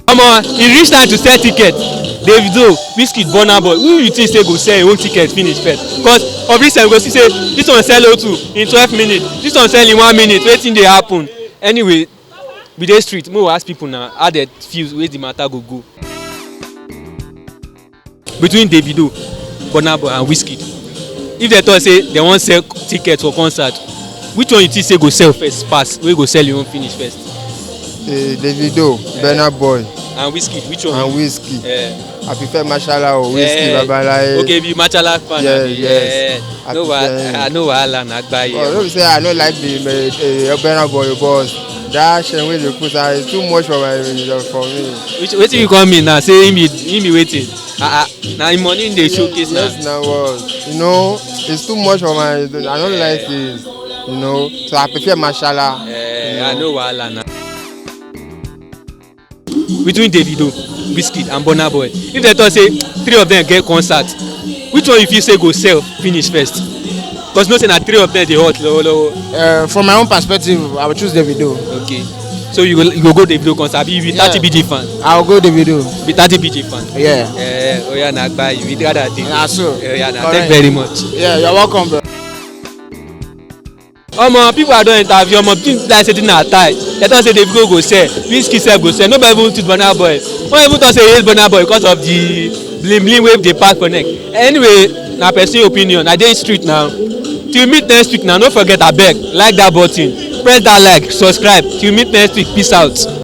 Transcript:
E reach time to sell ticket. Davido, Wizkid, Burna Boy, who you think say go sell your own ticket finish first? Because of recent we go see say this one sell O2 in 12 minutes, this one sell in 1 minute. Wetin dey happen? Anyway, we dey street, make we ask people now how dem feel wey the matter go go. Between Davido, Burna Boy and Wizkid, if dem talk say dem wan sell ticket for concert, which one you think say go sell first pass, wey go sell your own finish first? Davido, Burna Boy and Wizkid, which one? and Wizkid. I prefer Mashallah or Wizkid. Okay, be Machala fan. Yes. I know wahala na gba here. Don't say I no like the Burna Boy, but that shit wey dey put is too much for me. Wetin you call me now? Say him be waiting. Na him money in dey showcase now. Yes, na what? You know, it's too much for my. I don't like it. You know, so I prefer Mashallah. I know wahala na. Between Davido, Wizkid and Burna Boy, if dem talk say three of them get concert, which one you feel say go sell finish first? Because no say na three of them dey hot lowo. From my own perspective, I will choose Davido. Okay, so you go go Davido concert. Be 30 BG fan. I will go Davido. Be 30 BG fan. Yeah. Oya na gba you. We rather dey. Na so. Oya na thank very much. Yeah, you're welcome, bro. People I don interview people like say na tie. Dem talk say Davido go sell, Wizkid sef go sell. Nobody even choose Burna Boy. One even talk say he hate Burna Boy because of the bling wey dey pack for neck. Anyway, na person opinion. I dey street now. Till meet next week now. No forget abeg like that button, press that like, subscribe. Till meet next week. Peace out.